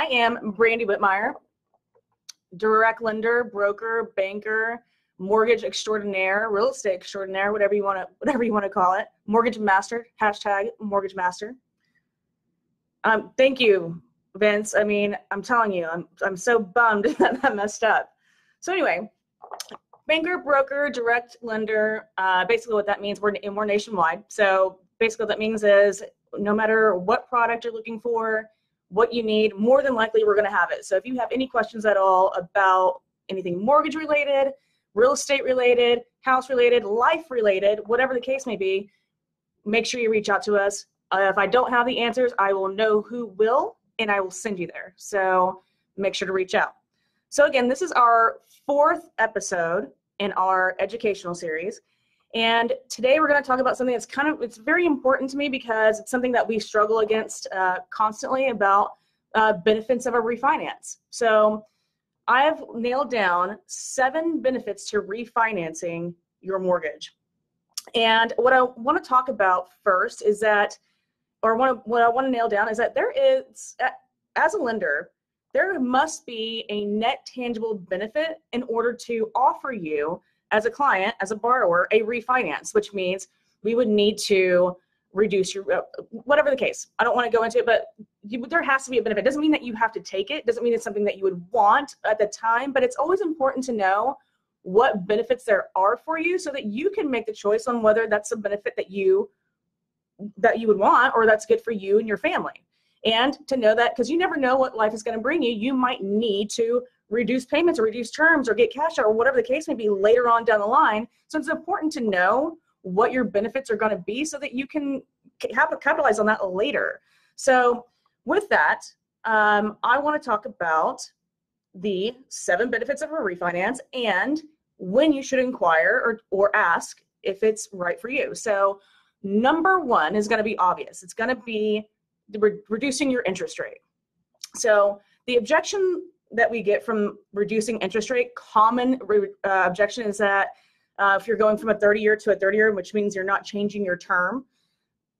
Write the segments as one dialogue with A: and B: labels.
A: I am Brandy Whitmire, direct lender, broker, banker, mortgage extraordinaire, real estate extraordinaire, whatever you want to call it. Mortgage master, hashtag mortgage master. Thank you, Vince. I mean, I'm telling you, I'm so bummed that I messed up. So anyway, banker, broker, direct lender. Basically, what that means, we're nationwide. So basically, what that means is no matter what product you're looking for, what you need, more than likely we're going to have it. So if you have any questions at all about anything mortgage related, real estate related, house related, life related, whatever the case may be, make sure you reach out to us. If I don't have the answers, I will know who will, and I will send you there. So make sure to reach out. So again, this is our 4th episode in our educational series. And today we're going to talk about something that's it's very important to me because it's something that we struggle against constantly about benefits of a refinance. So I've nailed down 7 benefits to refinancing your mortgage. And what I want to talk about first is that, what I want to nail down is that there is, as a lender, there must be a net tangible benefit in order to offer you as a client, as a borrower, a refinance, which means we would need to reduce your, whatever the case. I don't want to go into it, but there has to be a benefit. It doesn't mean that you have to take it. It doesn't mean it's something that you would want at the time, but it's always important to know what benefits there are for you so that you can make the choice on whether that's a benefit that you would want or that's good for you and your family. And to know that, because you never know what life is going to bring you, you might need to reduce payments or reduce terms or get cash out or whatever the case may be later on down the line. So it's important to know what your benefits are going to be so that you can capitalize on that later. So with that, I want to talk about the 7 benefits of a refinance and when you should inquire or ask if it's right for you. So number 1 is going to be obvious. It's going to be reducing your interest rate. So the objection that we get from reducing interest rate, common objection is that if you're going from a 30-year to a 30-year, which means you're not changing your term,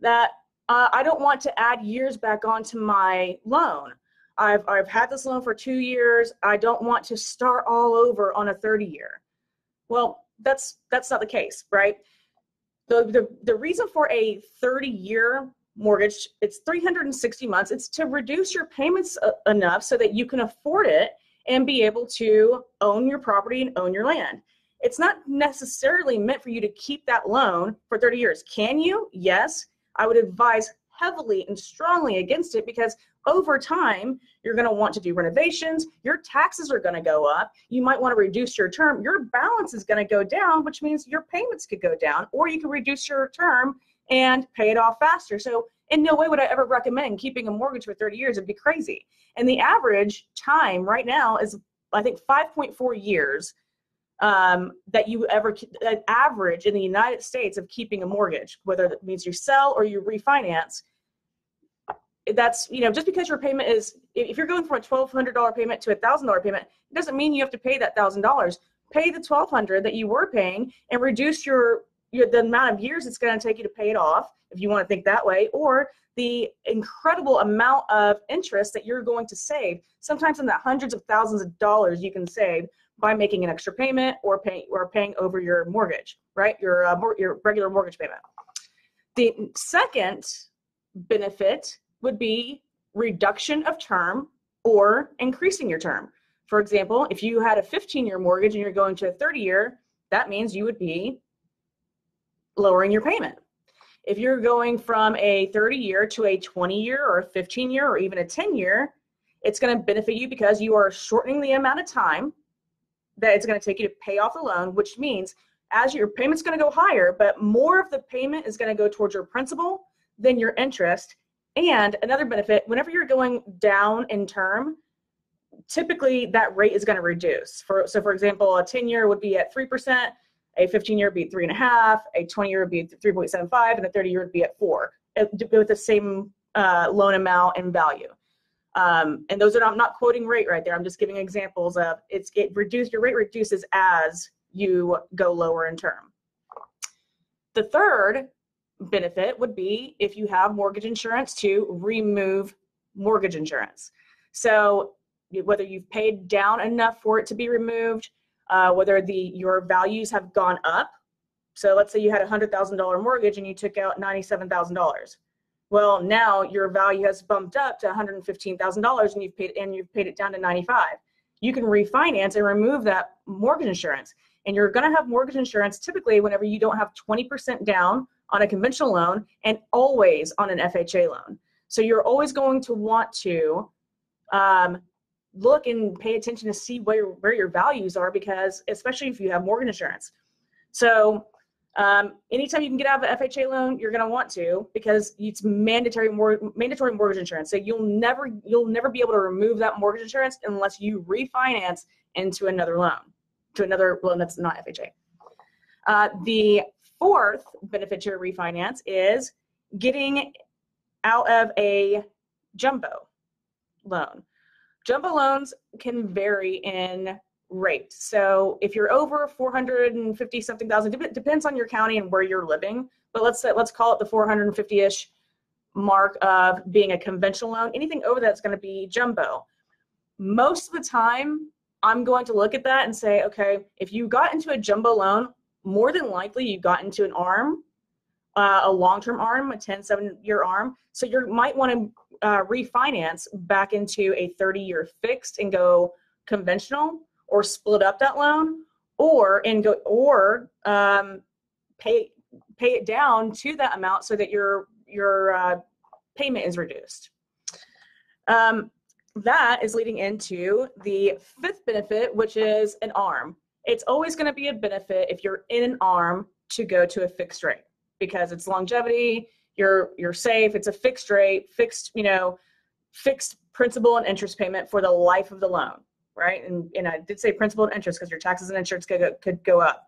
A: that I don't want to add years back onto my loan. I've had this loan for 2 years. I don't want to start all over on a 30-year. Well, that's not the case, right? The reason for a 30-year mortgage, it's 360 months. It's to reduce your payments enough so that you can afford it and be able to own your property and own your land. It's not necessarily meant for you to keep that loan for 30 years. Can you? Yes. I would advise heavily and strongly against it because over time, you're going to want to do renovations. Your taxes are going to go up. You might want to reduce your term. Your balance is going to go down, which means your payments could go down, or you can reduce your term and pay it off faster. So in no way would I ever recommend keeping a mortgage for 30 years. It'd be crazy. And the average time right now is, I think, 5.4 years that you ever average in the United States of keeping a mortgage, whether that means you sell or you refinance. That's, just because your payment is, if you're going from a $1,200 payment to a $1,000 payment, it doesn't mean you have to pay that $1,000. Pay the $1,200 that you were paying and reduce the amount of years it's going to take you to pay it off, if you want to think that way, or the incredible amount of interest that you're going to save, sometimes in the hundreds of thousands of dollars you can save by making an extra payment or paying over your mortgage, right? Your regular mortgage payment. The second benefit would be reduction of term or increasing your term. For example, if you had a 15-year mortgage and you're going to a 30-year, that means you would be lowering your payment. If you're going from a 30-year to a 20-year or a 15-year or even a 10-year, it's going to benefit you because you are shortening the amount of time that it's going to take you to pay off the loan, which means as your payment's going to go higher, but more of the payment is going to go towards your principal than your interest. And another benefit, whenever you're going down in term, typically that rate is going to reduce. So for example, a 10-year would be at 3%, a 15-year would be at 3.5%, a 20-year would be at 3.75%, and a 30-year would be at 4%, with the same loan amount and value. And those are I'm not quoting rate right there. I'm just giving examples of your rate reduces as you go lower in term. The third benefit would be if you have mortgage insurance to remove mortgage insurance. So whether you've paid down enough for it to be removed, whether your values have gone up. So let's say you had a $100,000 mortgage and you took out $97,000. Well, now your value has bumped up to $115,000 and you've paid it down to 95. You can refinance and remove that mortgage insurance. And you're going to have mortgage insurance typically whenever you don't have 20% down on a conventional loan and always on an FHA loan. So you're always going to want to look and pay attention to see where your values are, because especially if you have mortgage insurance. So anytime you can get out of an FHA loan, you're going to want to, because it's mandatory mortgage insurance. So you'll never be able to remove that mortgage insurance unless you refinance into another loan that's not FHA. The fourth benefit to a refinance is getting out of a jumbo loan. Jumbo loans can vary in rate. So if you're over 450 something thousand, depends on your county and where you're living, but let's call it the 450-ish mark of being a conventional loan. Anything over that's going to be jumbo. Most of the time, I'm going to look at that and say, okay, if you got into a jumbo loan, more than likely you got into an ARM, a long-term ARM, a 10-7-year ARM. So you might want to refinance back into a 30-year fixed and go conventional, or split up that loan, or pay it down to that amount so that your payment is reduced. That is leading into the fifth benefit, which is an ARM. It's always going to be a benefit if you're in an ARM to go to a fixed rate, because it's longevity, you're safe, it's a fixed rate, fixed principal and interest payment for the life of the loan, right? And I did say principal and interest because your taxes and insurance could go up.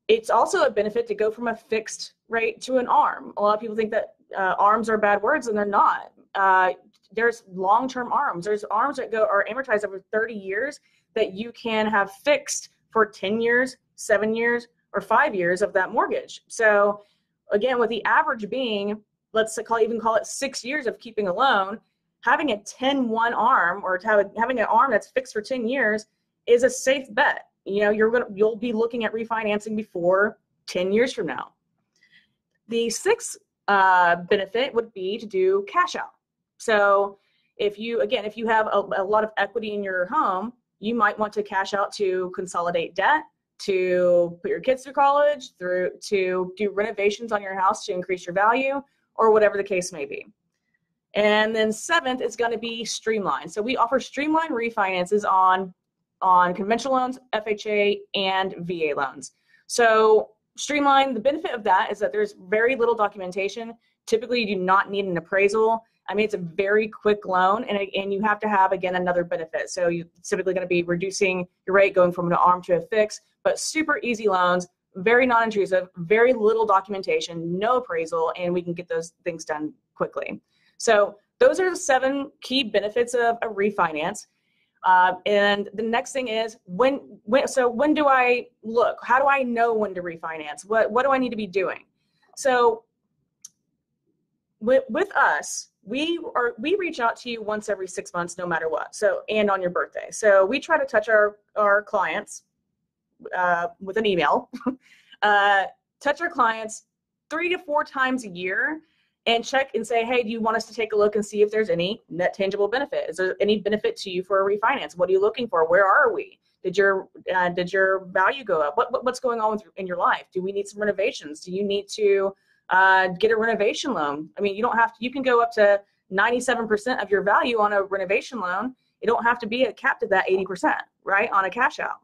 A: It's also a benefit to go from a fixed rate to an ARM. A lot of people think that ARMs are bad words, and they're not. There's long-term ARMs. There's ARMs that are amortized over 30 years that you can have fixed for 10 years, 7 years, or 5 years of that mortgage. So again, with the average being, let's even call it 6 years of keeping a loan, having a 10-1 ARM, or having an ARM that's fixed for 10 years is a safe bet. You'll be looking at refinancing before 10 years from now. The sixth benefit would be to do cash out. So if you have a lot of equity in your home, you might want to cash out to consolidate debt, to put your kids through college, to do renovations on your house to increase your value, or whatever the case may be. And then seventh is going to be streamline. So we offer streamline refinances on conventional loans, FHA, and VA loans. So streamline, the benefit of that is that there's very little documentation. Typically, you do not need an appraisal. I mean, it's a very quick loan, and you have to have, again, another benefit. So you're typically going to be reducing your rate, going from an ARM to a fix, but super easy loans, very non-intrusive, very little documentation, no appraisal, and we can get those things done quickly. So those are the 7 key benefits of a refinance. And the next thing is when do I look? How do I know when to refinance? What do I need to be doing? So with us, we reach out to you once every 6 months, no matter what. So, and on your birthday. So we try to touch our clients with an email, touch our clients 3 to 4 times a year, and check and say, hey, do you want us to take a look and see if there's any net tangible benefit? Is there any benefit to you for a refinance? What are you looking for? Where are we? Did your value go up? What's going on in your life? Do we need some renovations? Do you need to get a renovation loan? I mean, you don't have to. You can go up to 97% of your value on a renovation loan. You don't have to be capped at that 80%, right, on a cash out.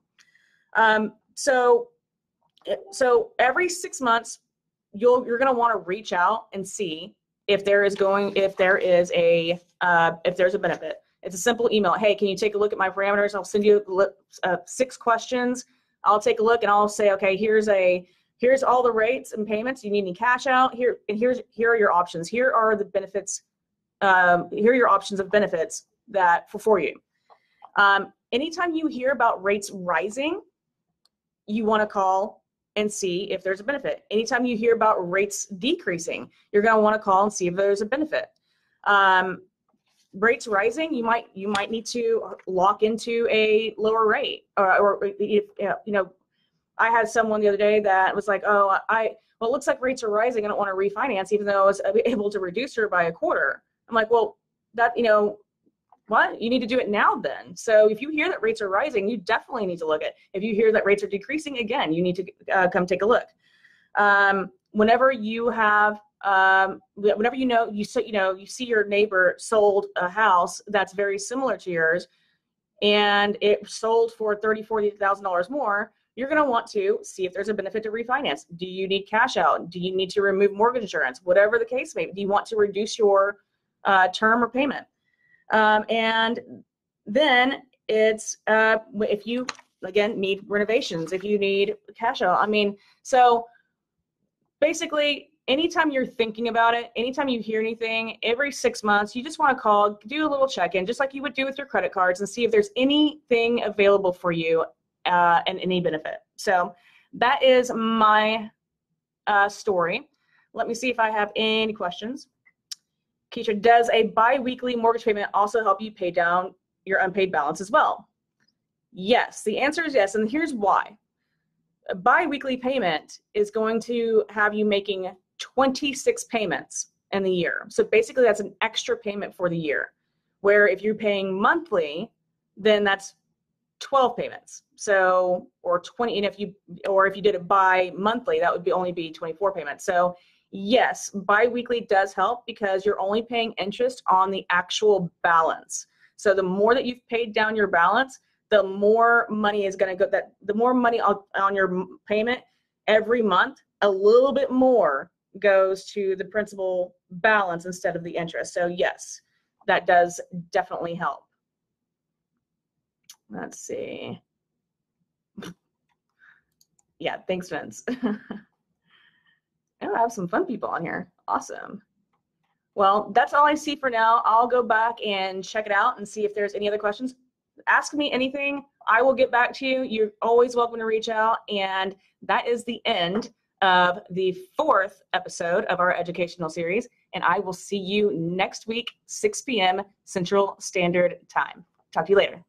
A: So every 6 months, you're going to want to reach out and see if there's a benefit. It's a simple email. Hey, can you take a look at my parameters? I'll send you 6 questions. I'll take a look and I'll say, okay, here's all the rates and payments. You need any cash out here, and here are your options. Here are the benefits. Here are your options of benefits for you. Anytime you hear about rates rising, you want to call and see if there's a benefit. Anytime you hear about rates decreasing, you're going to want to call and see if there's a benefit. rates rising, you might need to lock into a lower rate, or if, I had someone the other day that was like, oh, well, it looks like rates are rising. I don't want to refinance, even though I was able to reduce her by a quarter. I'm like, well, that, what? You need to do it now then. So if you hear that rates are rising, you definitely need to look at. If you hear that rates are decreasing, again, you need to come take a look. Whenever you have, whenever you see your neighbor sold a house that's very similar to yours, and it sold for $30,000-$40,000 more, you're going to want to see if there's a benefit to refinance. Do you need cash out? Do you need to remove mortgage insurance? Whatever the case may be. Do you want to reduce your term or payment? And then it's if you, again, need renovations, if you need cash out. So basically, anytime you're thinking about it, anytime you hear anything, every 6 months, you just want to call, do a little check-in, just like you would do with your credit cards, and see if there's anything available for you and any benefit. So that is my story. Let me see if I have any questions. Keisha, does a bi-weekly mortgage payment also help you pay down your unpaid balance as well? Yes, the answer is yes, and here's why. A bi-weekly payment is going to have you making 26 payments in the year. So basically that's an extra payment for the year, where if you're paying monthly, then that's 12 payments. So, or 20, and if you did it bi-monthly, that would only be 24 payments. So yes, bi-weekly does help because you're only paying interest on the actual balance. So the more that you've paid down your balance, the more money is going to go, the more money on your payment every month, a little bit more goes to the principal balance instead of the interest. So yes, that does definitely help. Let's see. Yeah, thanks, Vince. I have some fun people on here. Awesome. Well, that's all I see for now. I'll go back and check it out and see if there's any other questions. Ask me anything. I will get back to you. You're always welcome to reach out. And that is the end of the 4th episode of our educational series. And I will see you next week, 6 p.m. Central Standard Time. Talk to you later.